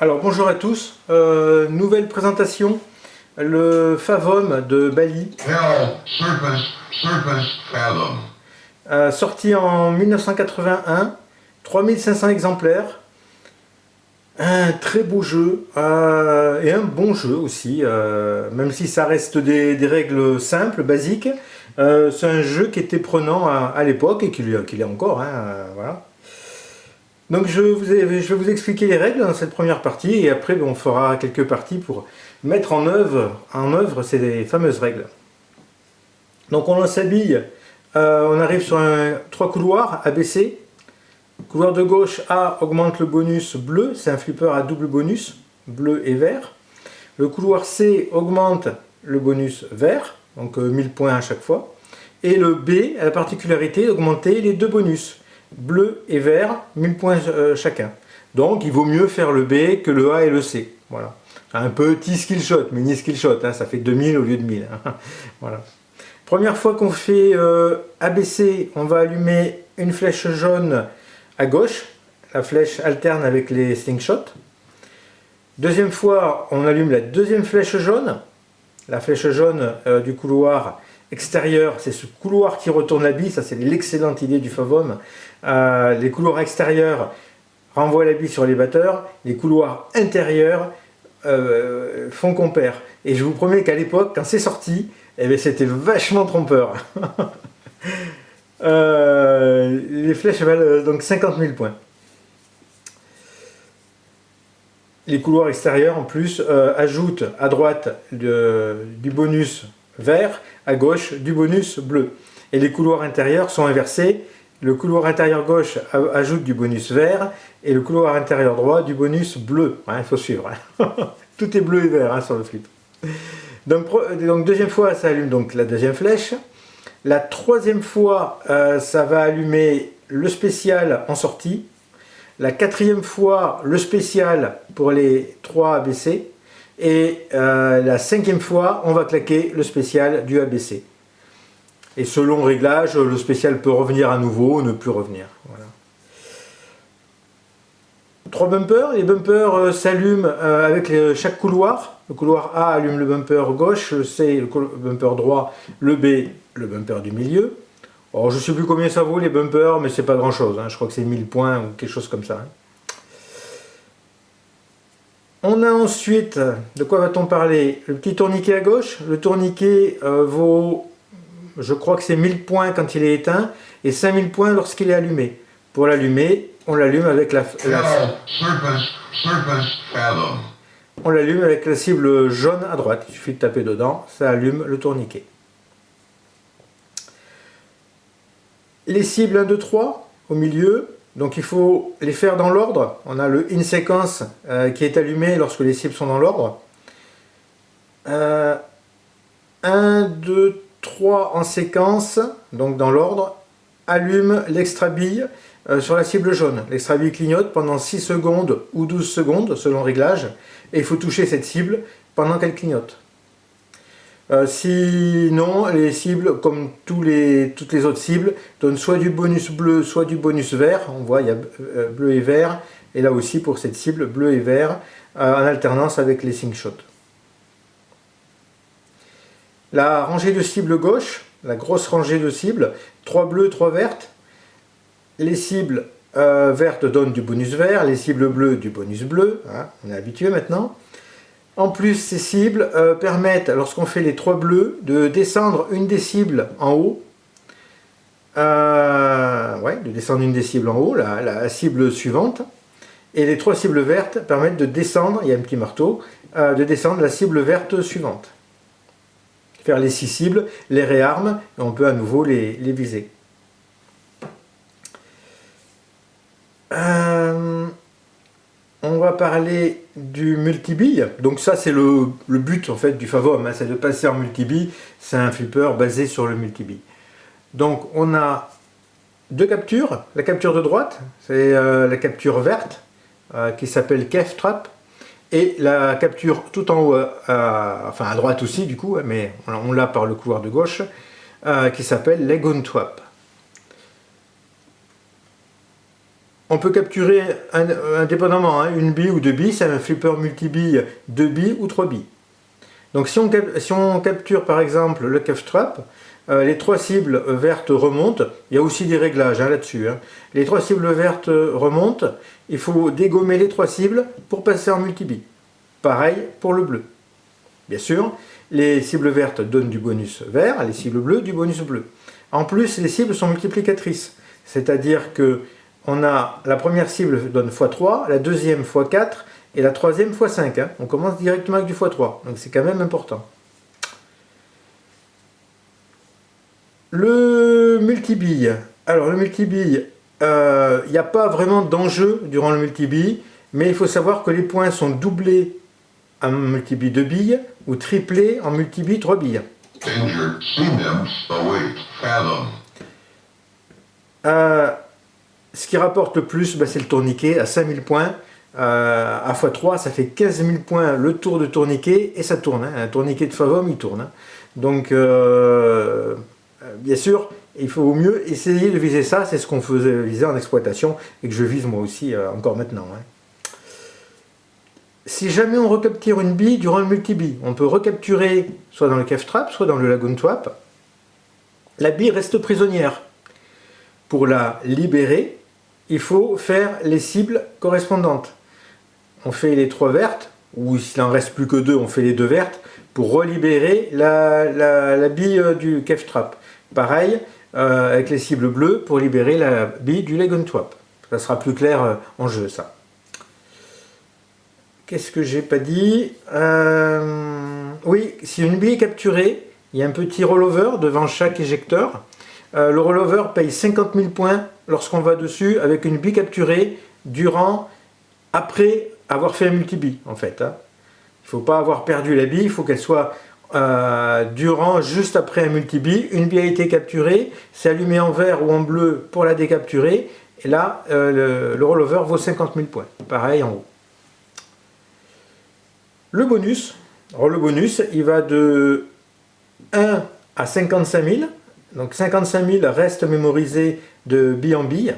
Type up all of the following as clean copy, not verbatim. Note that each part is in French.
Alors bonjour à tous, nouvelle présentation, le Favom de Bali, sorti en 1981, 3500 exemplaires, un très beau jeu et un bon jeu aussi, même si ça reste des règles simples, basiques, c'est un jeu qui était prenant à l'époque et qui l'est encore, voilà. Donc je vais vous expliquer les règles dans cette première partie et après on fera quelques parties pour mettre en œuvre ces fameuses règles. Donc on s'habille, on arrive sur trois couloirs ABC. Couloir de gauche A augmente le bonus bleu, c'est un flipper à double bonus, bleu et vert. Le couloir C augmente le bonus vert, donc 1000 points à chaque fois. Et le B a la particularité d'augmenter les deux bonus, bleu et vert, 1000 points chacun. Donc il vaut mieux faire le B que le A et le C. Voilà. Un petit skill shot, mini skill shot, ça fait 2000 au lieu de 1000. Voilà. Première fois qu'on fait ABC, on va allumer une flèche jaune à gauche. La flèche alterne avec les slingshots. Deuxième fois, on allume la deuxième flèche jaune. La flèche jaune du couloir extérieur, c'est ce couloir qui retourne la bille, ça c'est l'excellente idée du Favom. Les couloirs extérieurs renvoient la bille sur les batteurs, les couloirs intérieurs font qu'on perd. Et je vous promets qu'à l'époque, quand c'est sorti, eh c'était vachement trompeur. Les flèches valent donc 50 000 points. Les couloirs extérieurs en plus ajoutent à droite du bonus vert, à gauche du bonus bleu. Et les couloirs intérieurs sont inversés. Le couloir intérieur gauche ajoute du bonus vert et le couloir intérieur droit du bonus bleu. Il faut suivre. Tout est bleu et vert sur le flip. Donc deuxième fois, ça allume donc la deuxième flèche. La troisième fois, ça va allumer le spécial en sortie. La quatrième fois, le spécial pour les 3 ABC. Et la cinquième fois, on va claquer le spécial du ABC. Et selon réglage, le spécial peut revenir à nouveau ou ne plus revenir. Voilà. 3 bumpers. Les bumpers s'allument avec chaque couloir. Le couloir A allume le bumper gauche, le C le bumper droit, le B le bumper du milieu. Alors, je ne sais plus combien ça vaut les bumpers, mais c'est pas grand chose. Je crois que c'est 1000 points ou quelque chose comme ça. On a ensuite, de quoi va-t-on parler? Le petit tourniquet à gauche. Le tourniquet vaut, je crois que c'est 1000 points quand il est éteint et 5000 points lorsqu'il est allumé. Pour l'allumer, on l'allume avec on l'allume avec la cible jaune à droite. Il suffit de taper dedans, ça allume le tourniquet. Les cibles 1, 2, 3 au milieu. Donc il faut les faire dans l'ordre. On a le in sequence qui est allumé lorsque les cibles sont dans l'ordre. 1, 2, 3 en séquence, donc dans l'ordre. Allume l'extra bille sur la cible jaune. L'extra bille clignote pendant 6 secondes ou 12 secondes selon réglage. Et il faut toucher cette cible pendant qu'elle clignote. Sinon, les cibles, comme toutes les autres cibles, donnent soit du bonus bleu, soit du bonus vert. On voit, il y a bleu et vert. Et là aussi, pour cette cible, bleu et vert, en alternance avec les slingshots. La rangée de cibles gauche, la grosse rangée de cibles, 3 bleues, 3 vertes. Les cibles vertes donnent du bonus vert, les cibles bleues du bonus bleu. On est habitué maintenant. En plus, ces cibles permettent, lorsqu'on fait les 3 bleus, de descendre une des cibles en haut. De descendre une des cibles en haut, la cible suivante. Et les 3 cibles vertes permettent de descendre, il y a un petit marteau, de descendre la cible verte suivante. Faire les 6 cibles, les réarmes, et on peut à nouveau les viser. On va parler du multibille. Donc ça c'est le but en fait du Favom, c'est de passer en multibille. C'est un flipper basé sur le multibille. Donc on a 2 captures. La capture de droite, c'est la capture verte qui s'appelle Kef Trap. Et la capture tout en haut, enfin à droite aussi du coup, mais on l'a par le couloir de gauche, qui s'appelle Lagoon Trap. on peut capturer indépendamment une bille ou deux billes, c'est un flipper multi-billes, 2 billes ou 3 billes. Donc si on capture par exemple le calf trap, les 3 cibles vertes remontent, il y a aussi des réglages là-dessus. Les 3 cibles vertes remontent, il faut dégommer les 3 cibles pour passer en multi-billes. Pareil pour le bleu. Bien sûr, les cibles vertes donnent du bonus vert, les cibles bleues du bonus bleu. En plus, les cibles sont multiplicatrices, c'est-à-dire que la première cible donne x3, la deuxième x4 et la troisième x5. On commence directement avec du x3, donc c'est quand même important. Le multibille. Alors le multibille, il n'y a pas vraiment d'enjeu durant le multibille, mais il faut savoir que les points sont doublés en multibille 2 billes ou triplés en multibille 3 billes. Ce qui rapporte le plus, c'est le tourniquet à 5000 points. À x3, ça fait 15 000 points le tour de tourniquet et ça tourne. Un tourniquet de Favum, il tourne. Donc, bien sûr, il faut au mieux essayer de viser ça. C'est ce qu'on faisait viser en exploitation et que je vise moi aussi encore maintenant. Si jamais on recapture une bille durant le multibille, on peut recapturer soit dans le calf trap, soit dans le lagoon trap. La bille reste prisonnière. Pour la libérer, il faut faire les cibles correspondantes. On fait les 3 vertes, ou s'il en reste plus que 2, on fait les 2 vertes, pour relibérer la bille du calf trap. Pareil avec les cibles bleues pour libérer la bille du lagoon trap. Ça sera plus clair en jeu, ça. Qu'est-ce que j'ai pas dit? Oui, si une bille est capturée, il y a un petit rollover devant chaque éjecteur. Le rollover paye 50 000 points lorsqu'on va dessus avec une bille capturée après avoir fait un multi-bille, en fait. Il ne faut pas avoir perdu la bille, il faut qu'elle soit juste après un multi-bille. Une bille a été capturée, c'est allumé en vert ou en bleu pour la décapturer. Et là, le rollover vaut 50 000 points. Pareil en haut. Le bonus, il va de 1 à 55 000. Donc 55 000 restent mémorisés de bille en bille.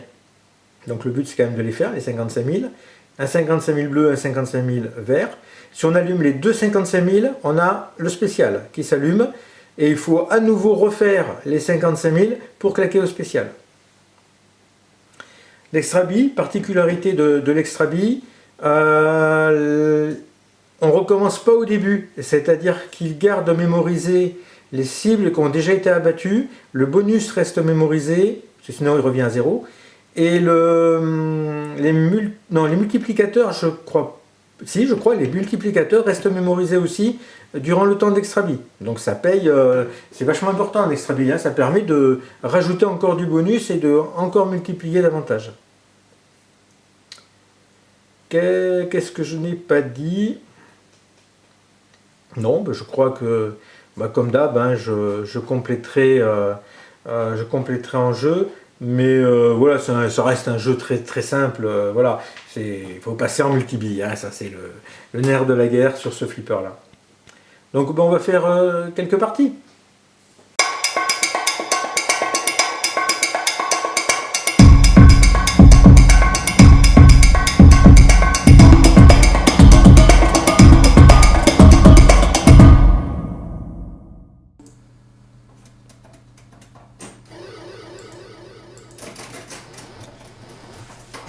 Donc le but c'est quand même de les faire, les 55 000. Un 55 000 bleu, un 55 000 vert. Si on allume les deux 55 000, on a le spécial qui s'allume. Et il faut à nouveau refaire les 55 000 pour claquer au spécial. L'extra bille, particularité de l'extra bille, on ne recommence pas au début, c'est-à-dire qu'il garde mémorisé les cibles qui ont déjà été abattues, le bonus reste mémorisé, sinon il revient à 0, et les multiplicateurs, je crois, les multiplicateurs restent mémorisés aussi durant le temps d'extra bille. Donc ça paye, c'est vachement important un extra bille, ça permet de rajouter encore du bonus et de encore multiplier davantage. Qu'est-ce que je n'ai pas dit? Non, je crois que, comme d'hab, je compléterai en jeu, mais voilà, ça reste un jeu très très simple. Voilà, il faut passer en multi-bille, ça c'est le nerf de la guerre sur ce flipper là. Donc on va faire quelques parties.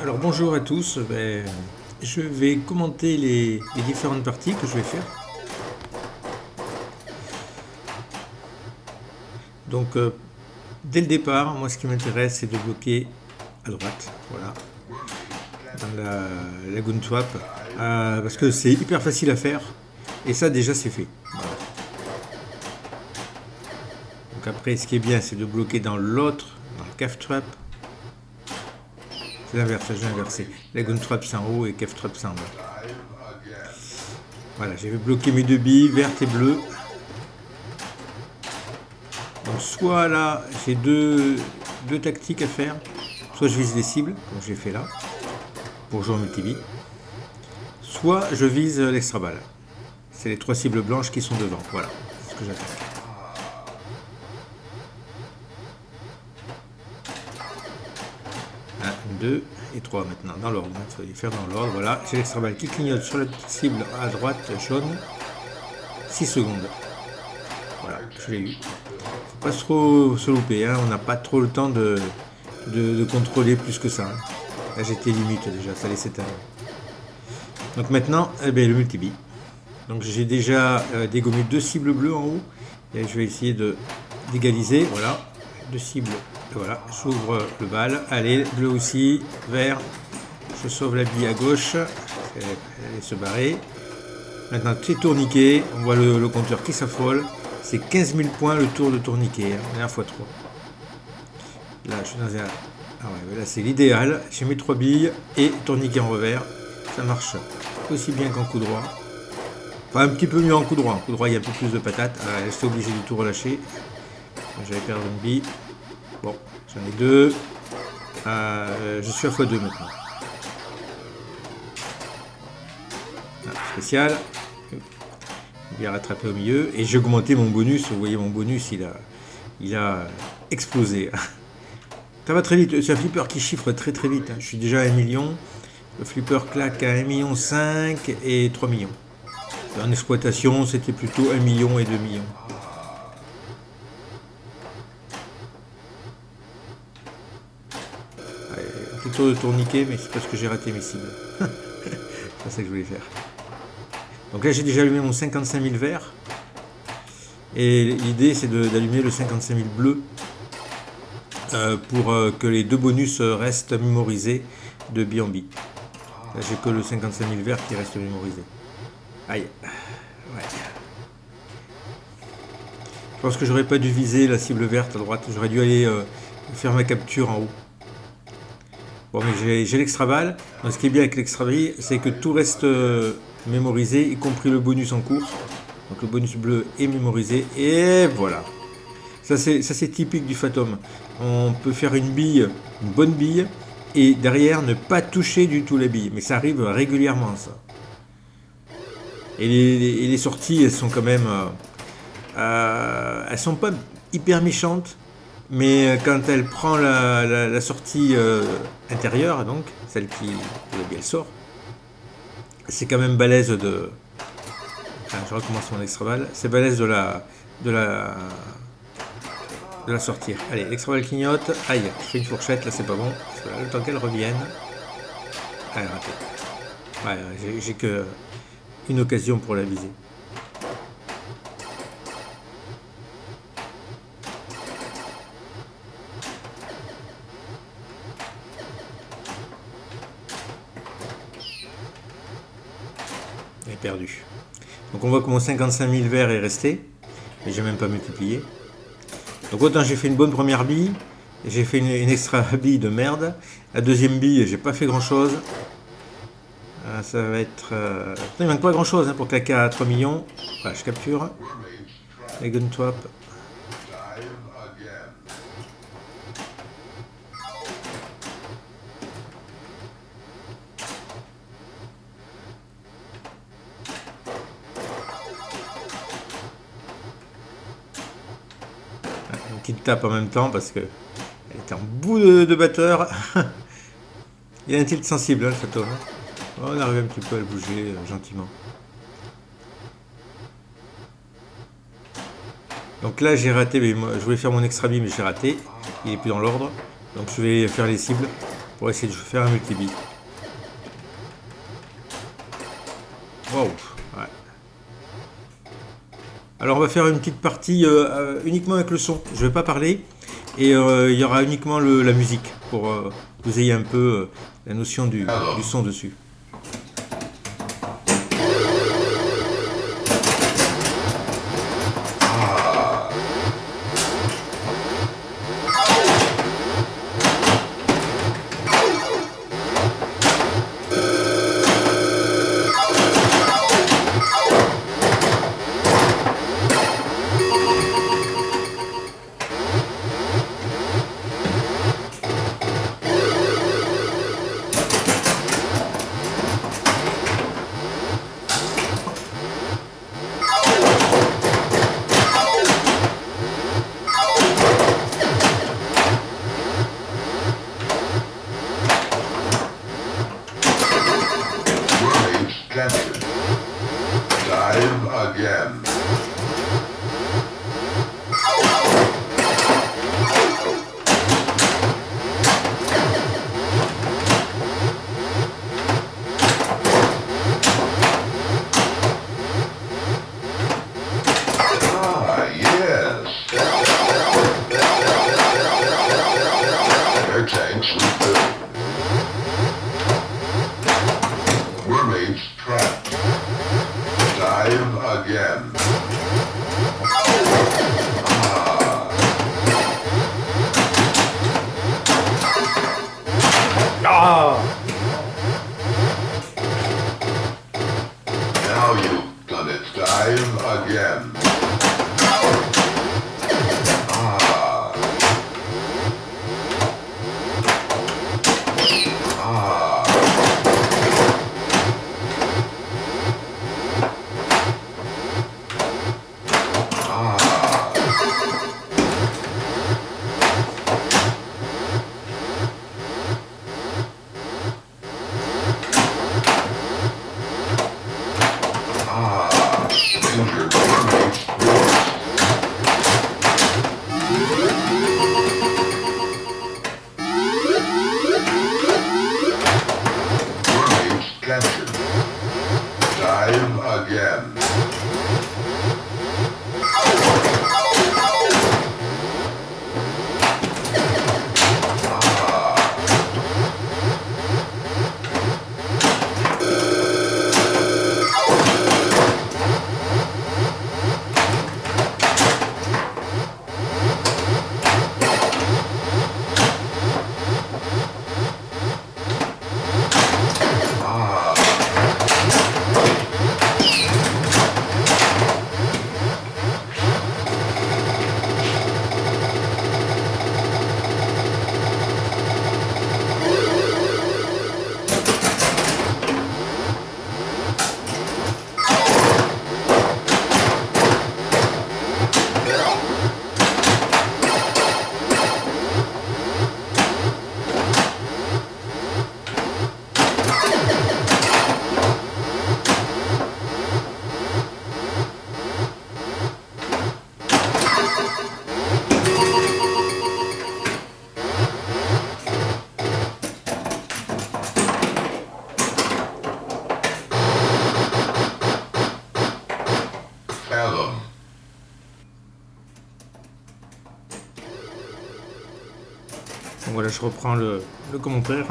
Alors bonjour à tous, je vais commenter les différentes parties que je vais faire. Donc dès le départ, moi ce qui m'intéresse c'est de bloquer à droite, voilà, dans la lagoon trap, parce que c'est hyper facile à faire, et ça déjà c'est fait. Voilà. Donc après ce qui est bien c'est de bloquer dans l'autre, dans le calf trap. C'est l'inverse, j'ai inversé. Lagoon trap c'est en haut et calf trap c'est en bas. Voilà, j'ai bloqué mes deux billes, vertes et bleues. Donc soit là, j'ai deux tactiques à faire. Soit je vise les cibles, comme j'ai fait là, pour jouer en multi-bille. Soit je vise l'extra balle. C'est les 3 cibles blanches qui sont devant. Voilà, c'est ce que j'attaque. Un, 2, et 3 maintenant, dans l'ordre. Il faut les faire dans l'ordre. Voilà, j'ai l'extra-balle qui clignote sur la petite cible à droite jaune. 6 secondes. Voilà, je l'ai eu. Faut pas trop se louper, hein. On n'a pas trop le temps de contrôler plus que ça. Hein. Là j'étais limite déjà, ça laissait tellement. Donc maintenant, eh bien, le multi-bille. Donc j'ai déjà dégommé 2 cibles bleues en haut. Et je vais essayer d'égaliser. Voilà, 2 cibles. Voilà, j'ouvre le bal. Allez, bleu aussi, vert. Je sauve la bille à gauche. Elle allait se barrer. Maintenant, c'est tourniquet. On voit le compteur qui s'affole. C'est 15 000 points le tour de tourniquet. Hein, 1 x 3. Là, je suis dans un... Ah ouais, là, c'est l'idéal. J'ai mes 3 billes et tourniquet en revers. Ça marche aussi bien qu'en coup droit. Enfin, un petit peu mieux en coup droit. En coup droit, il y a un peu plus de patates. J'étais obligé de tout relâcher. J'allais perdre une bille. Bon, j'en ai 2. Je suis à x2 maintenant. Spécial. Bien rattrapé au milieu. Et j'ai augmenté mon bonus. Vous voyez, mon bonus, il a explosé. Ça va très vite. C'est un flipper qui chiffre très très vite. Je suis déjà à 1 million. Le flipper claque à 1,5 million et 3 millions. En exploitation, c'était plutôt 1 million et 2 millions. Plutôt de tourniquet, mais c'est parce que j'ai raté mes cibles. C'est ça que je voulais faire. Donc là, j'ai déjà allumé mon 55 000 vert. Et l'idée, c'est d'allumer le 55 000 bleu pour que les 2 bonus restent mémorisés de bille en bille. Là, j'ai que le 55 000 vert qui reste mémorisé. Aïe. Ouais. Je pense que j'aurais pas dû viser la cible verte à droite. J'aurais dû aller faire ma capture en haut. Bon, mais j'ai l'extra balle. Donc, ce qui est bien avec l'extra balle, c'est que tout reste mémorisé, y compris le bonus en cours. Donc le bonus bleu est mémorisé. Et voilà. Ça c'est typique du Fathom. On peut faire une bille, une bonne bille, et derrière ne pas toucher du tout la bille. Mais ça arrive régulièrement, ça. Et les sorties, elles sont quand même... elles sont pas hyper méchantes. Mais quand elle prend la sortie intérieure, donc, celle qui elle sort, c'est quand même balèze de... Enfin, je recommence mon extra balle. C'est balèze de la sortir. Allez, l'extra balle clignote. Aïe, je fais une fourchette, là c'est pas bon. Le temps qu'elle revienne. Allez, raté. Ouais, j'ai que une occasion pour la viser. Perdu. Donc on voit que mon 55 000 verts est resté, mais j'ai même pas multiplié. Donc autant j'ai fait une bonne première bille, j'ai fait une extra bille de merde. La deuxième bille, j'ai pas fait grand chose. Ça va être... il manque pas grand chose hein, pour claquer à 3 millions. Voilà, je capture. Les gun swap. Petite tape en même temps parce que elle était en bout de batteur. Il y a un tilt sensible, hein, le Fathom. On arrive un petit peu à le bouger gentiment. Donc là j'ai raté, mais moi, je voulais faire mon extra bille mais j'ai raté. Il est plus dans l'ordre. Donc je vais faire les cibles pour essayer de faire un multi-bille. Wow. Ouais. Alors on va faire une petite partie uniquement avec le son. Je ne vais pas parler et il y aura uniquement la musique pour que vous ayez un peu la notion du son dessus. captured. Dive again. Ah, yes. Air tanks refilled. Mermaids trapped. Dive again. Ah! Now you've done it. Dive again. Ah. Ah. Injured mermaids lost. Mermaids captured. Dive again. Fathom. Donc voilà, je reprends le commentaire.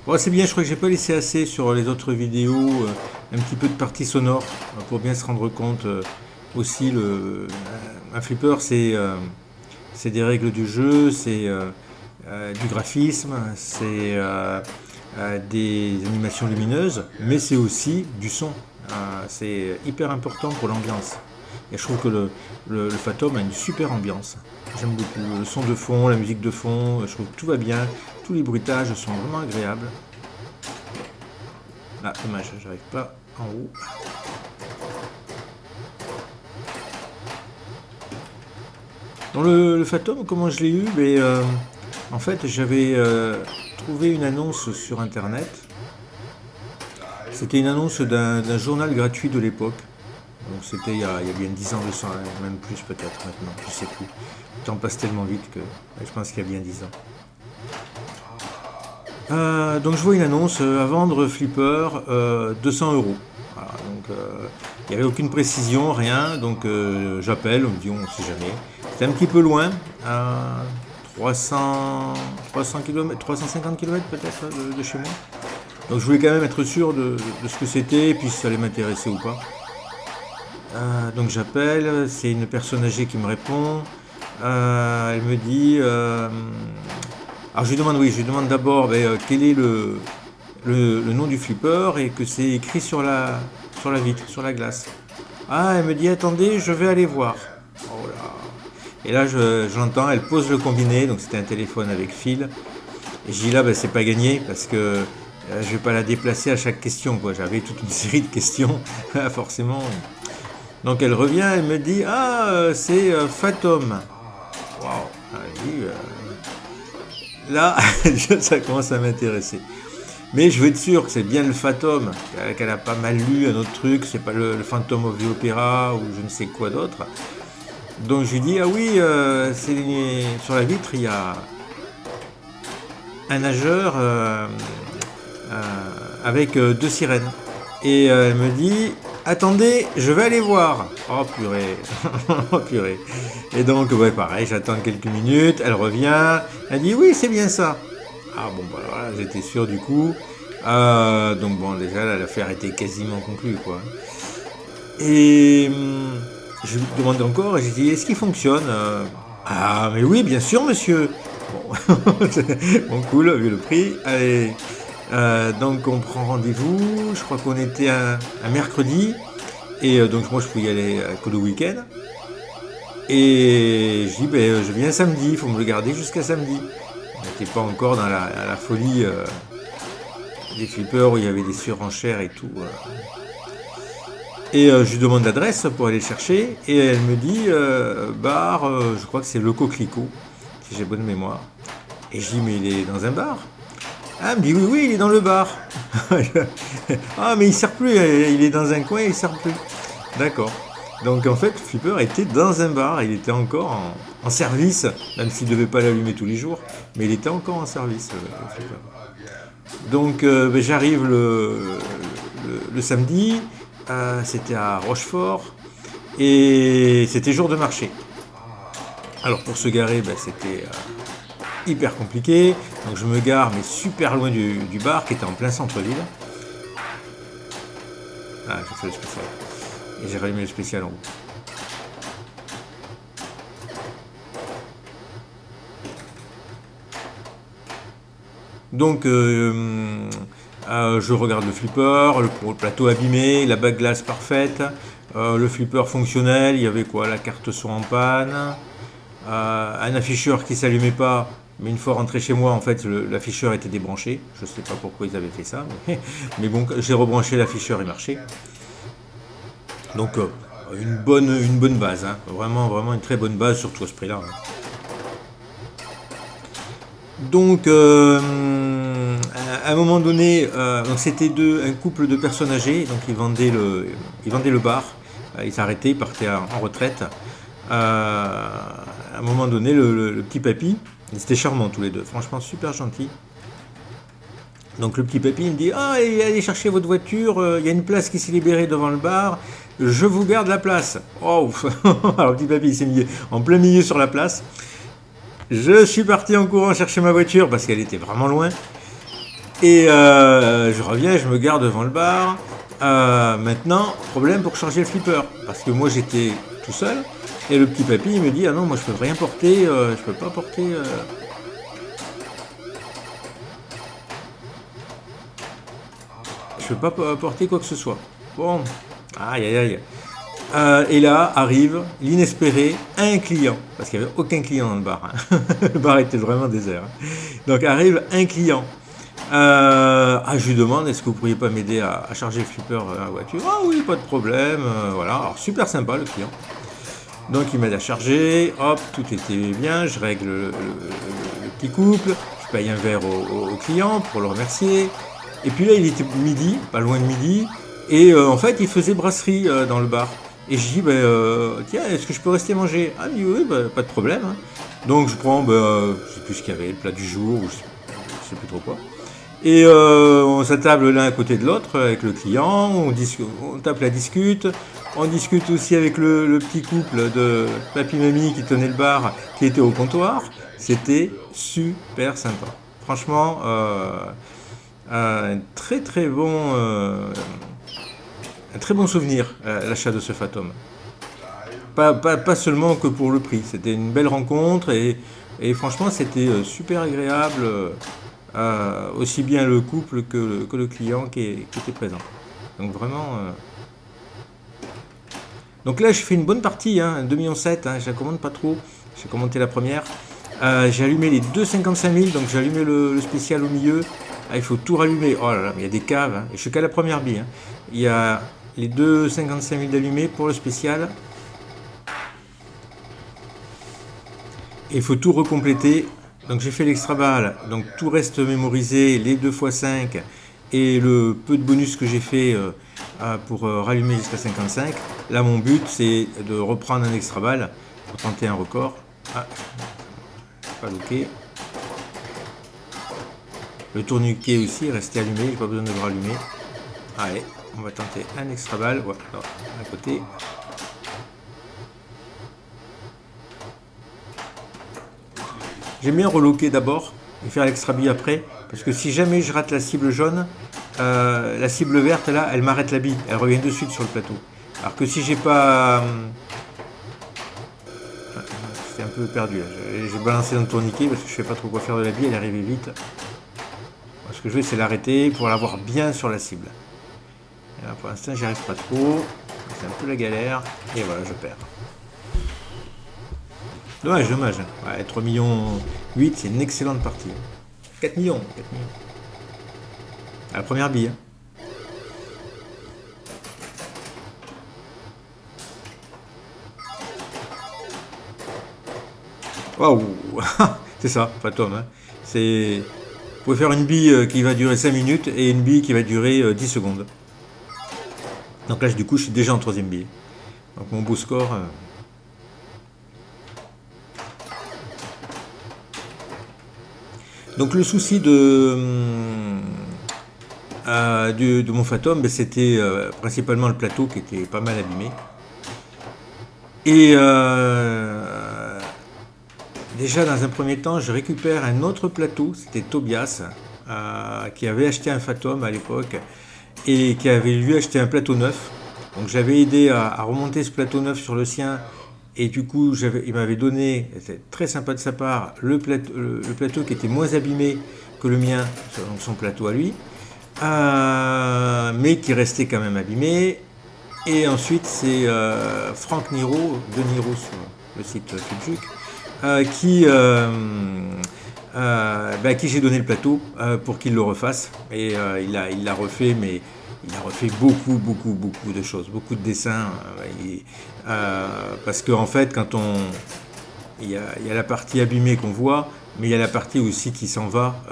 Bon, c'est bien, je crois que j'ai pas laissé assez sur les autres vidéos, un petit peu de partie sonore, pour bien se rendre compte aussi. Un flipper, c'est des règles du jeu, c'est du graphisme, c'est des animations lumineuses, mais c'est aussi du son. C'est hyper important pour l'ambiance. Et je trouve que le Fathom a une super ambiance. J'aime beaucoup le son de fond, la musique de fond, je trouve que tout va bien, tous les bruitages sont vraiment agréables. Ah, dommage, j'arrive pas en haut. Dans le Fathom, comment je l'ai eu? En fait, j'avais trouvé une annonce sur internet. C'était une annonce d'un journal gratuit de l'époque. Donc c'était il y a bien 10 ans de ça, même plus peut-être maintenant, je sais plus. Le temps passe tellement vite que je pense qu'il y a bien 10 ans. Donc je vois une annonce à vendre flipper 200 €. Voilà, donc il n'y avait aucune précision, rien. Donc j'appelle, on me dit on ne sait jamais. C'est un petit peu loin, à 300 km, 350 km peut-être de chez moi. Donc je voulais quand même être sûr de ce que c'était et puis si ça allait m'intéresser ou pas. Donc j'appelle, c'est une personne âgée qui me répond. Elle me dit... alors je lui demande d'abord quel est le nom du flipper et que c'est écrit sur la vitre, sur la glace. Ah, elle me dit attendez, je vais aller voir. Oh là. Et là j'entends, elle pose le combiné, donc c'était un téléphone avec fil. Et je dis là, c'est pas gagné parce que je vais pas la déplacer à chaque question, quoi. J'avais toute une série de questions, forcément. Donc elle revient, elle me dit c'est Fathom. Waouh. Là, ça commence à m'intéresser. Mais je veux être sûr que c'est bien le Fathom, qu'elle a pas mal lu un autre truc, c'est pas le Phantom of the Opera ou je ne sais quoi d'autre. Donc je lui dis, ah oui, sur la vitre, il y a un nageur avec 2 sirènes. Et elle me dit, attendez, je vais aller voir. Oh purée, oh purée. Et donc, ouais, pareil, j'attends quelques minutes, elle revient, elle dit, oui, c'est bien ça. Ah bon, bah voilà, j'étais sûr du coup. Donc bon, déjà, l'affaire était quasiment conclue, quoi. Et je lui demande encore, et je dis, est-ce qu'il fonctionne Ah, mais oui, bien sûr, monsieur. Bon, bon cool, vu le prix. Allez, donc on prend rendez-vous, je crois qu'on était un mercredi, et donc moi je peux y aller que le week-end. Et je dis, ben, je viens samedi, il faut me le garder jusqu'à samedi. On n'était pas encore dans la folie des flippers où il y avait des surenchères et tout. Et je lui demande l'adresse pour aller le chercher, et elle me dit, bar, je crois que c'est le Coquelicot, si j'ai bonne mémoire. Et je dis, mais il est dans un bar? Ah, elle me dit, oui, oui, il est dans le bar. Ah, mais il ne sert plus, il est dans un coin, il ne sert plus. D'accord. Donc en fait, Flipper était dans un bar, il était encore en service, même s'il ne devait pas l'allumer tous les jours, mais il était encore en service, Flipper. Donc ben, j'arrive le samedi, c'était à Rochefort, et c'était jour de marché. Alors pour se garer, ben, c'était hyper compliqué, donc je me gare, mais super loin du bar, qui était en plein centre-ville. Ah, j'ai fait le spécial. Et j'ai rallumé le spécial en haut. Donc, je regarde le flipper, le plateau abîmé, la bague glace parfaite, le flipper fonctionnel, il y avait quoi? La carte son en panne, un afficheur qui ne s'allumait pas, mais une fois rentré chez moi, en fait, l'afficheur était débranché. Je ne sais pas pourquoi ils avaient fait ça, mais bon, j'ai rebranché l'afficheur, il marchait. Donc une bonne base, hein. Vraiment une très bonne base, surtout à ce prix-là. Hein. Donc à un moment donné, donc c'était un couple de personnes âgées, donc ils vendaient le bar, ils s'arrêtaient, ils partaient en retraite. À un moment donné, le petit papy, ils étaient charmants tous les deux, franchement super gentils. Donc le petit papy il me dit, ah, allez chercher votre voiture, il y a une place qui s'est libérée devant le bar, je vous garde la place. Oh, alors le petit papy il s'est mis en plein milieu sur la place. Je suis parti en courant chercher ma voiture parce qu'elle était vraiment loin. Et je reviens, je me garde devant le bar. Maintenant, problème pour charger le flipper, parce que moi j'étais tout seul. Et le petit papy il me dit, ah non, moi je peux rien porter, je peux pas porter... Je peux pas porter quoi que ce soit. Bon, aïe aïe aïe. Et là arrive l'inespéré, un client, parce qu'il n'y avait aucun client dans le bar. Hein. Le bar était vraiment désert. Hein. Donc arrive un client. Je lui demande, est-ce que vous pourriez pas m'aider à charger le flipper à la voiture? Ah oui, pas de problème. Voilà, alors super sympa le client. Donc il m'aide à charger, hop, tout était bien, je règle le petit couple, je paye un verre au client pour le remercier. Et puis là, il était midi, pas loin de midi, et en fait, il faisait brasserie dans le bar. Et je dis, tiens, est-ce que je peux rester manger? Ah, il dit, oui, pas de problème. Hein. Donc je prends, je sais plus ce qu'il y avait, le plat du jour, ou je sais plus trop quoi. Et on s'attable l'un à côté de l'autre avec le client, on tape la discute, on discute aussi avec le petit couple de papy-mamie qui tenait le bar, qui était au comptoir. C'était super sympa. Franchement, un très bon souvenir, l'achat de ce Fathom. Pas seulement que pour le prix, c'était une belle rencontre et franchement c'était super agréable, aussi bien le couple que le client qui était présent. Donc vraiment... Donc là je fais une bonne partie, hein, 2,7 millions, hein, je la commande pas trop, j'ai commenté la première. J'ai allumé les deux 55 000, donc j'ai allumé le spécial au milieu. Ah, il faut tout rallumer. Oh là là, mais il y a des caves. Hein. Et je suis qu'à la première bille. Hein. Il y a les deux 55 000 d'allumés pour le spécial. Et il faut tout recompléter. Donc j'ai fait l'extra balle, donc tout reste mémorisé, les 2x5 et le peu de bonus que j'ai fait pour rallumer jusqu'à 55. Là mon but c'est de reprendre un extra balle pour tenter un record. Ah, pas loqué. Le tourniquet aussi est resté allumé, il n'y a pas besoin de le rallumer. Allez, on va tenter un extra balle, voilà, à côté. J'aime bien reloquer d'abord et faire l'extra bille après, parce que si jamais je rate la cible jaune, la cible verte là, elle m'arrête la bille, elle revient de suite sur le plateau. Alors que si j'ai pas... J'étais un peu perdu là, j'ai balancé dans le tourniquet parce que je ne sais pas trop quoi faire de la bille, elle est arrivée vite. Ce que je vais c'est l'arrêter pour l'avoir bien sur la cible. Et là, pour l'instant j'y arrive pas trop, c'est un peu la galère, et voilà je perds. Dommage, dommage. Ouais, 3 millions 8, c'est une excellente partie. 4 millions, 4 millions. À la première bille. Waouh. C'est ça, Fatum. Hein. C'est... Vous pouvez faire une bille qui va durer 5 minutes et une bille qui va durer 10 secondes. Donc là, du coup, je suis déjà en troisième bille. Donc mon beau score... Donc le souci de mon Fatum, ben, c'était principalement le plateau qui était pas mal abîmé. Et déjà dans un premier temps, je récupère un autre plateau, c'était Tobias, qui avait acheté un Fatum à l'époque et qui avait lui acheté un plateau neuf. Donc j'avais aidé à remonter ce plateau neuf sur le sien. Et du coup, il m'avait donné, c'était très sympa de sa part, le plateau qui était moins abîmé que le mien, donc son plateau à lui, mais qui restait quand même abîmé. Et ensuite, c'est Franck Niro, de Niro sur le site Subjuc, qui j'ai donné le plateau pour qu'il le refasse. Et il l'a refait, mais... Il a refait beaucoup de choses, beaucoup de dessins, parce qu'en fait, il y a la partie abîmée qu'on voit, mais il y a la partie aussi qui s'en va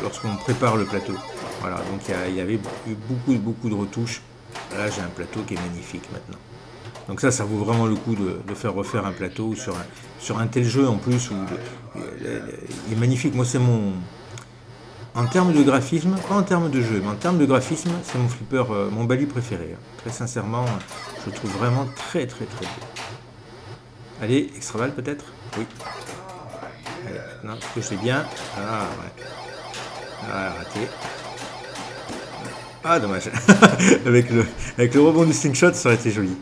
lorsqu'on prépare le plateau. Voilà, donc il y avait eu beaucoup de retouches. Là, j'ai un plateau qui est magnifique maintenant. Donc ça vaut vraiment le coup de faire refaire un plateau sur un tel jeu en plus. Il est magnifique. Moi, c'est mon... En termes de graphisme, pas en termes de jeu, mais en termes de graphisme, c'est mon flipper, mon Bali préféré. Très sincèrement, je le trouve vraiment très beau. Allez, extra balle peut-être? Oui. Allez, maintenant, est-ce que je l'ai bien? Ah, ouais. Ah, raté. Ah, dommage. avec le rebond du slingshot, ça aurait été joli.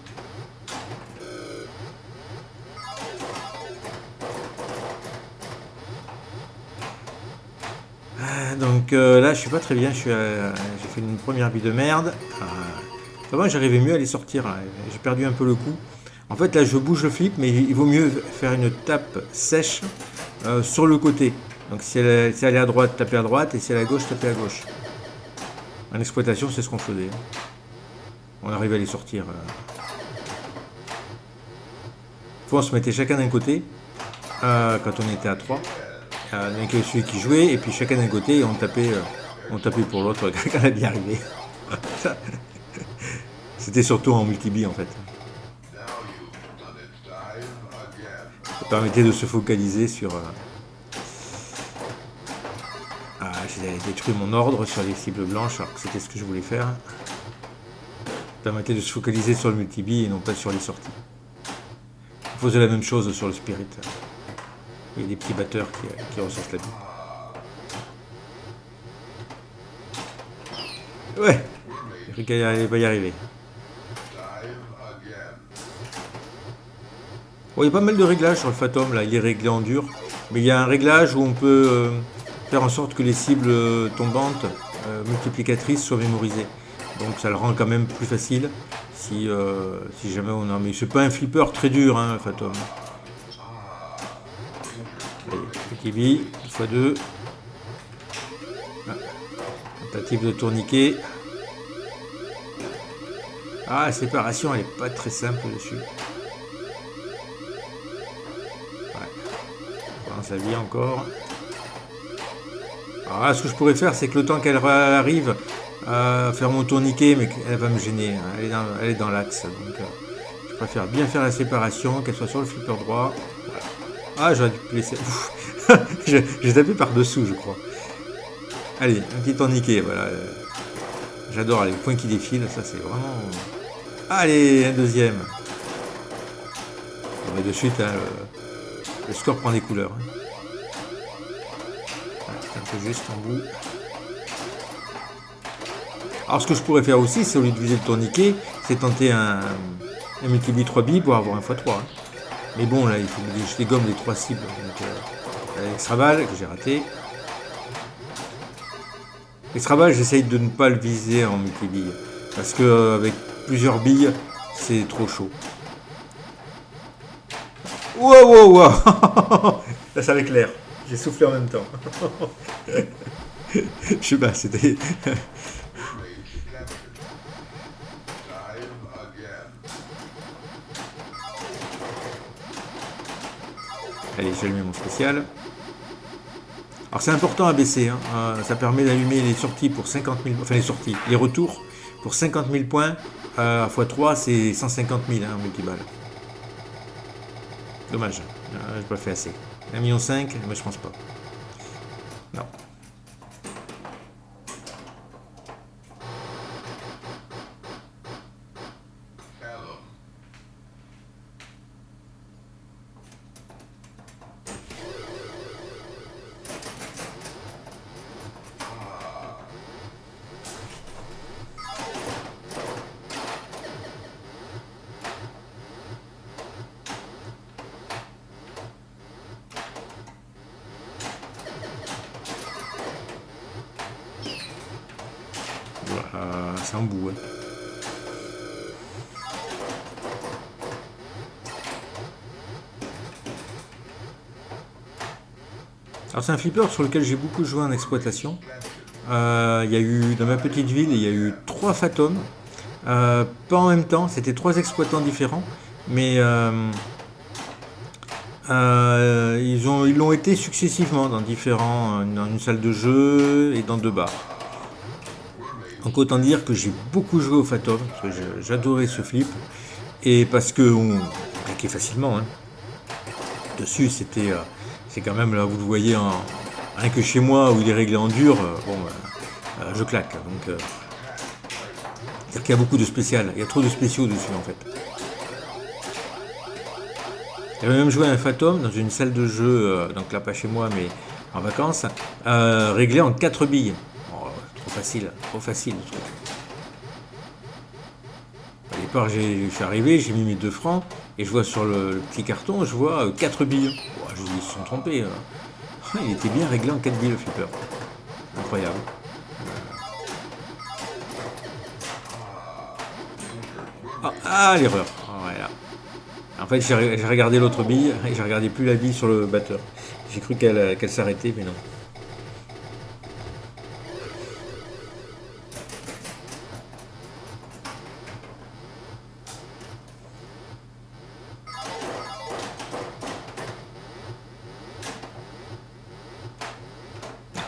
Donc là, je suis pas très bien. J'ai fait une première bille de merde. Moi, j'arrivais mieux à les sortir. J'ai perdu un peu le coup. En fait, là, je bouge le flip, mais il vaut mieux faire une tape sèche sur le côté. Donc, si elle est à droite, taper à droite, et si elle est à gauche, taper à gauche. En exploitation, c'est ce qu'on faisait. On arrivait à les sortir. Fois, on se mettait chacun d'un côté quand on était à 3. Donc celui qui jouait, et puis chacun d'un côté, et on tapait pour l'autre quand elle allait y arriver. C'était surtout en multi-bille en fait. Ça permettait de se focaliser sur... j'ai détruit mon ordre sur les cibles blanches, alors que c'était ce que je voulais faire. Ça permettait de se focaliser sur le multi-bille et non pas sur les sorties. On faisait la même chose sur le Spirit. Il y a des petits batteurs qui ressortent la bille. Ouais, j'ai cru qu'elle va y arriver. Bon, il y a pas mal de réglages sur le Fatum, là. Il est réglé en dur. Mais il y a un réglage où on peut faire en sorte que les cibles tombantes multiplicatrices soient mémorisées. Donc ça le rend quand même plus facile si jamais on a... Mais c'est pas un flipper très dur, hein, le Fatum. Petit bille, x2. Tentative de tourniquet. Ah, la séparation, elle n'est pas très simple dessus. Ouais. On commence à vie encore. Alors là, ce que je pourrais faire, c'est que le temps qu'elle arrive à faire mon tourniquet, mais qu'elle va me gêner. Hein. Elle est dans l'axe. Donc, je préfère bien faire la séparation, qu'elle soit sur le flipper droit. Voilà. Ah, j'aurais dû laisser. J'ai tapé par-dessous, je crois. Allez, un petit tourniquet, voilà. J'adore les points qui défilent, ça c'est vraiment... Allez, un deuxième. Bon, mais de suite, hein, le score prend des couleurs. Hein. C'est un peu juste en bout. Alors ce que je pourrais faire aussi, c'est au lieu de viser le tourniquet, c'est tenter un multi-billes 3 billes pour avoir un x3. Hein. Mais bon, là, il faut que je dégomme les 3 cibles. Donc, l'extra-balle, que j'ai raté. L'extra-balle, j'essaye de ne pas le viser en multi-billes. Parce que avec plusieurs billes, c'est trop chaud. Wow, wow, wow. Là, c'est avec l'air. J'ai soufflé en même temps. Je sais pas, c'était... Allez, j'allume mon spécial. Alors c'est important à baisser, hein. Ça permet d'allumer les sorties pour 50 000, enfin les retours pour 50 000 points, x3 c'est 150 000 hein, en multiballe. Dommage, je pas fait assez. 1,5 million, mais je pense pas. Non. C'est un bout. Hein. Alors c'est un flipper sur lequel j'ai beaucoup joué en exploitation. Il y a eu, dans ma petite ville, il y a eu 3 Fathom. Pas en même temps, c'était 3 exploitants différents. Mais ils l'ont été successivement dans une salle de jeu et dans 2 bars. Donc autant dire que j'ai beaucoup joué au Fathom, parce que j'adorais ce flip, et parce qu'on claquait facilement. Hein. Dessus, c'est quand même, là vous le voyez, rien que chez moi où il est réglé en dur, je claque. Donc, c'est-à-dire qu'il y a beaucoup de spécial, il y a trop de spéciaux dessus en fait. J'avais même joué à un Fathom dans une salle de jeu, donc là pas chez moi mais en vacances, réglé en 4 billes. Trop facile le truc. Au départ, je suis arrivé, j'ai mis mes 2 francs, et je vois sur le petit carton, je vois 4 billes. Oh, je dis, ils se sont trompés. Il était bien réglé en 4 billes le flipper. Incroyable. L'erreur. Voilà. En fait, j'ai regardé l'autre bille, et j'ai regardé plus la bille sur le batteur. J'ai cru qu'elle s'arrêtait, mais non.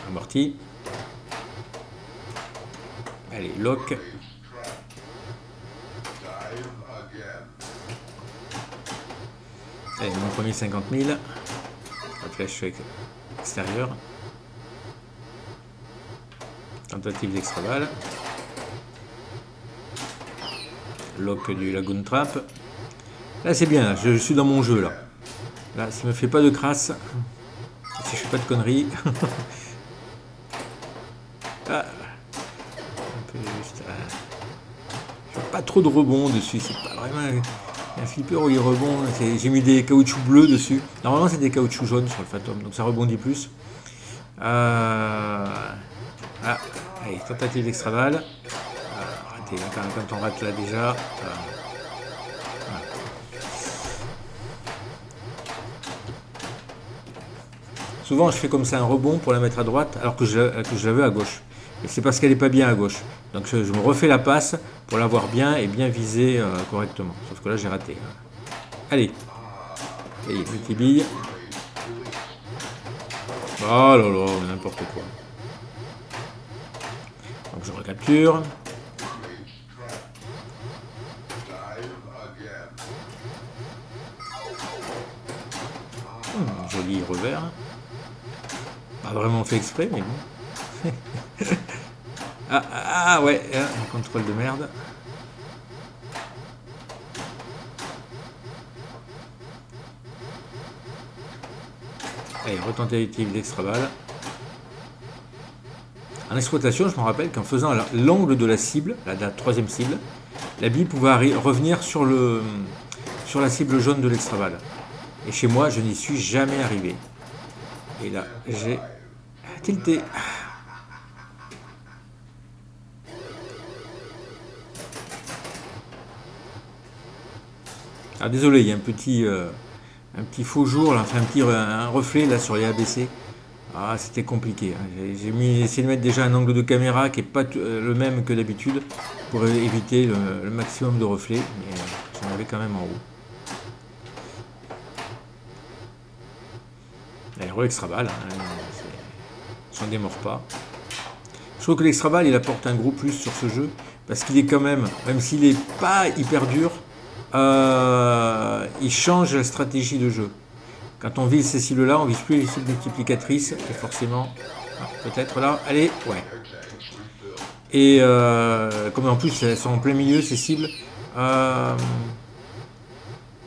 Amorti. Allez, lock. Allez, mon premier 50 000. La flèche extérieure. Tentative d'extra balle. Lock du Lagoon Trap. Là, c'est bien, je suis dans mon jeu, là. Là, ça me fait pas de crasse. Si je fais pas de conneries. Un peu juste. Je fais pas trop de rebond dessus, c'est pas vraiment un flipper où il rebond. J'ai mis des caoutchoucs bleus dessus. Normalement, c'est des caoutchoucs jaunes sur le Fathom, donc ça rebondit plus. Allez, tentative d'extra balle. Raté, là, quand on rate là déjà. Souvent, je fais comme ça un rebond pour la mettre à droite, alors que je la veux à gauche. Et c'est parce qu'elle n'est pas bien à gauche. Donc je me refais la passe pour l'avoir bien et bien visée correctement. Sauf que là, j'ai raté. Allez. Allez, multi-bille. Oh là là, n'importe quoi. Donc je recapture. Joli revers. Pas vraiment fait exprès, mais bon. Ouais, un contrôle de merde. Allez, retentative d'extra balle. En exploitation, je me rappelle qu'en faisant l'angle de la cible, la troisième cible, la bille pouvait revenir sur la cible jaune de l'extra balle. Et chez moi, je n'y suis jamais arrivé. Et là, j'ai tilté. Ah désolé, il y a un petit faux jour, là, enfin un reflet là sur les ABC. Ah, c'était compliqué. Hein. J'ai essayé de mettre déjà un angle de caméra qui n'est pas le même que d'habitude pour éviter le maximum de reflets, mais j'en avais quand même en haut. Allez, extra balle, hein, j'en démords pas. Je trouve que l'extra balle il apporte un gros plus sur ce jeu parce qu'il est quand même s'il n'est pas hyper dur, il change la stratégie de jeu. Quand on vise ces cibles-là, on vise plus les cibles multiplicatrices, et forcément, peut-être là, allez, ouais. Et comme en plus elles sont en plein milieu ces cibles,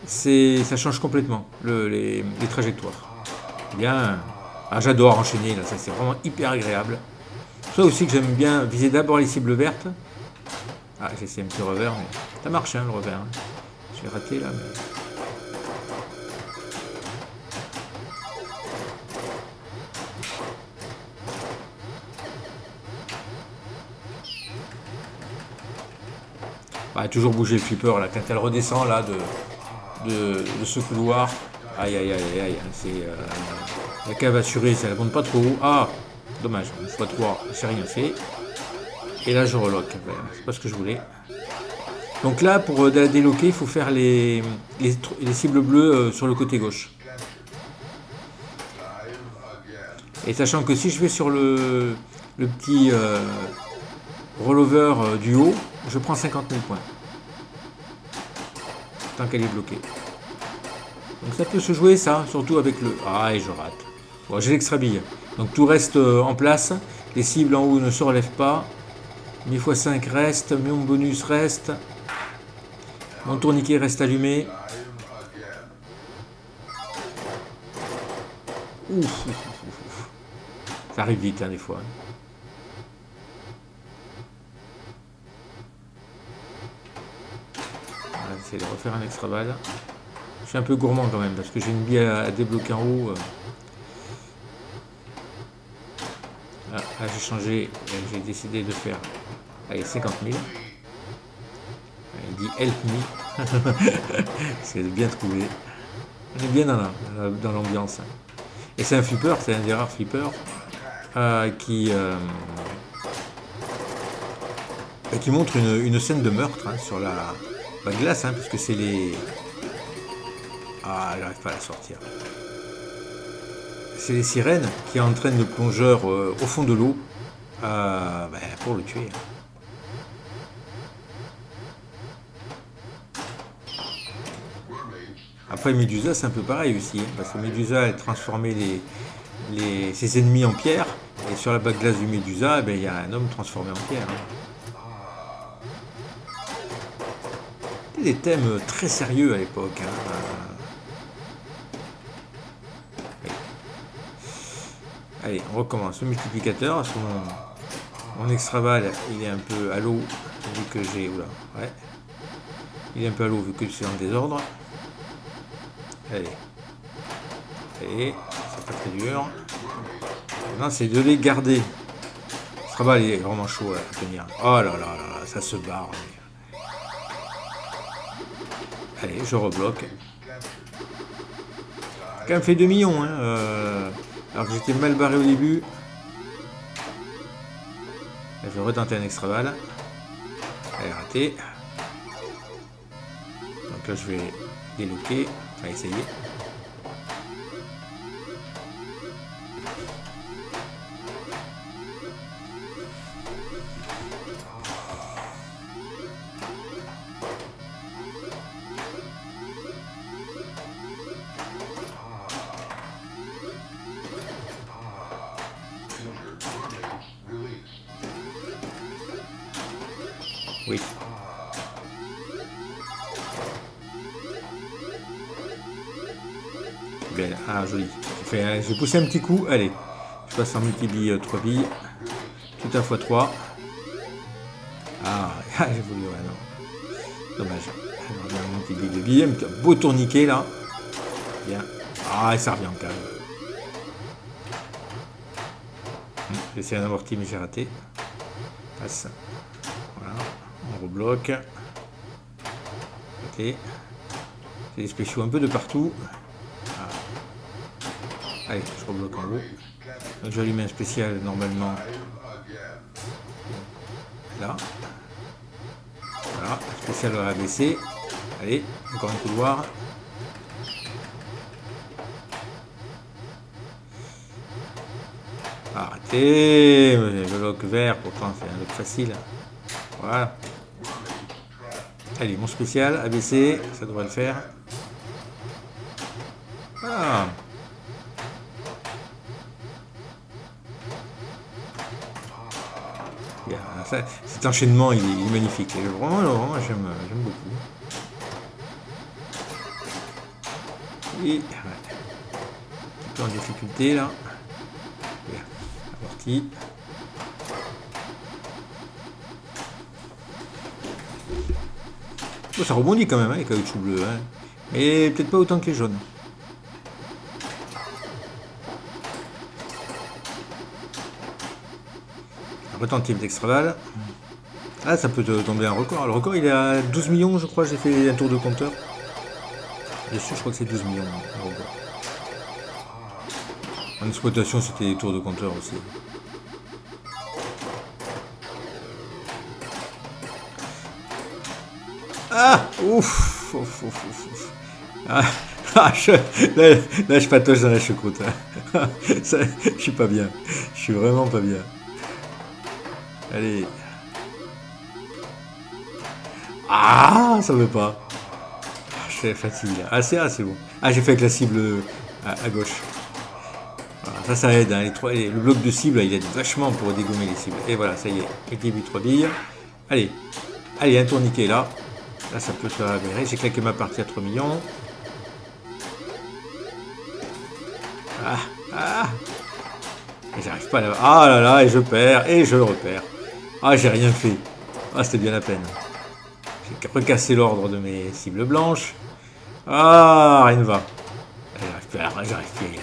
ça change complètement les trajectoires. Bien, j'adore enchaîner là, ça c'est vraiment hyper agréable. C'est ça aussi que j'aime bien viser d'abord les cibles vertes. Ah, j'ai essayé un petit revers, mais ça marche hein, le revers. Hein. J'ai raté là, mais... toujours bouger le flipper là, quand elle redescend là de ce couloir. Aïe aïe aïe aïe, c'est la cave assurée, ça ne monte pas trop haut. Ah, dommage, une fois 3, j'ai rien fait. Et là je relock, c'est pas ce que je voulais. Donc là pour la déloquer, il faut faire les cibles bleues sur le côté gauche. Et sachant que si je vais sur le petit rollover du haut, je prends 50 000 points. Tant qu'elle est bloquée. Donc ça peut se jouer ça, surtout avec le... Ah, et je rate. Bon, j'ai l'extra bille. Donc tout reste en place. Les cibles en haut ne se relèvent pas. 1000 x 5 reste. Mon bonus reste. Mon tourniquet reste allumé. Ouf. Ça arrive vite hein, des fois. Essayer de refaire un extra balle. Je suis un peu gourmand quand même parce que j'ai une bille à débloquer en haut. Là j'ai changé, j'ai décidé de faire 50 000. Il dit help me. C'est bien trouvé. On est bien dans l'ambiance. Et c'est un flipper, c'est un des rares flippers qui montre une scène de meurtre hein, sur la glace, hein, parce que c'est les... Ah, j'arrive pas à la sortir. C'est les sirènes qui entraînent le plongeur au fond de l'eau pour le tuer. Après Medusa, c'est un peu pareil aussi, hein, parce que Medusa, elle transformait ses ennemis en pierre, et sur la bague glace du Medusa, il y a un homme transformé en pierre. Hein. Des thèmes très sérieux à l'époque. Hein. Allez, on recommence. Le multiplicateur, parce que mon extra balle, il est un peu à l'eau, vu que j'ai... Oula, ouais. Il est un peu à l'eau, vu que c'est en désordre. Allez. Allez, c'est pas très dur. Non, c'est de les garder. L'extra balle, il est vraiment chaud à tenir. Oh là là là, ça se barre. Allez, je rebloque. Quand même fait 2 millions, hein, alors que j'étais mal barré au début. Là, je vais retenter un extra balle. Elle est ratée. Donc là, je vais déloquer. On va essayer. Oui. Bien. Ah, joli. J'ai poussé un petit coup. Allez. Je passe en multi-bille 3 billes. Tout à fois 3. Ah, j'ai voulu. Ouais, non. Dommage. Alors, bien, un multi-bille de billes. Un beau tourniquet là. Bien. Ah, ça revient en calme. J'ai essayé un amorti, mais j'ai raté. Passe. Voilà. On rebloque. Ok. J'ai des spéciaux un peu de partout. Ah. Allez, je rebloque en haut. Donc je vais allumer un spécial normalement. Là. Voilà. Spécial va baisser. Allez, encore un couloir. Arrêtez. Le lock vert, pourtant c'est un lock facile. Voilà. Allez, mon spécial, ABC, ça devrait le faire. Ah. Bien, cet enchaînement, il est magnifique. Vraiment, j'aime beaucoup. Et ouais. Un petit peu en difficulté là. Bien, amorti. Bon, ça rebondit quand même, hein, les caoutchoucs bleus. Hein. Mais peut-être pas autant que les jaunes. On va retenter l'extraval. Ah, ça peut tomber un record. Le record, il est à 12 millions, je crois. J'ai fait un tour de compteur. Dessus, je crois que c'est 12 millions. Le record. En exploitation, c'était des tours de compteur aussi. Ah, ouf, ouf, ouf, ouf, ouf. Ah, là, je patoche dans la choucroute. Hein. Je suis pas bien. Je suis vraiment pas bien. Allez. Ah, ça veut pas. Je suis fatigué. Ah, c'est bon. Ah, j'ai fait avec la cible à gauche. Voilà, ça aide. Hein. Le bloc de cible, il aide vachement pour dégommer les cibles. Et voilà, ça y est. Équilibre 3 billes. Allez. Allez, un tourniquet là. Là, ça peut se faire avérer. J'ai claqué ma partie à 3 millions. Ah. Et j'arrive pas à la... Ah là là, et je perds. Et je le repère. Ah, j'ai rien fait. Ah, c'était bien la peine. J'ai recassé l'ordre de mes cibles blanches. Ah, rien ne va. J'arrive plus à y aller.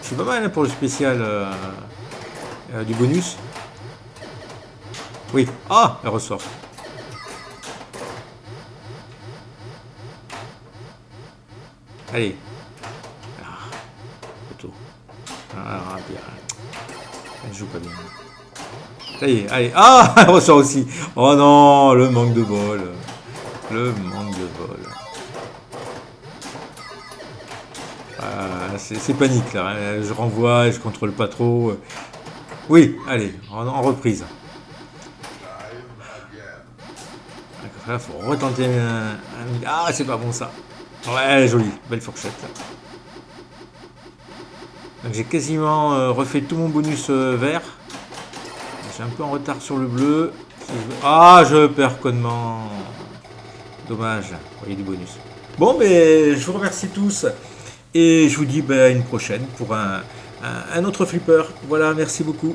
C'est pas mal hein, pour le spécial du bonus. Oui. Ah, elle ressort. Allez. Ah, photo. Ah, bien. Elle joue pas bien. Ça y est, allez. Ah, elle ressort aussi. Oh non, le manque de bol. Le manque de bol. Ah, c'est panique là. Hein. Je renvoie, je contrôle pas trop. Oui, allez, en reprise. Là, faut retenter un... Ah, c'est pas bon ça. Ouais, joli, belle fourchette. Donc j'ai quasiment refait tout mon bonus vert. J'ai un peu en retard sur le bleu. Ah, je perds connement. Dommage. Vous voyez du bonus. Bon, mais je vous remercie tous. Et je vous dis à une prochaine pour un autre flipper. Voilà, merci beaucoup.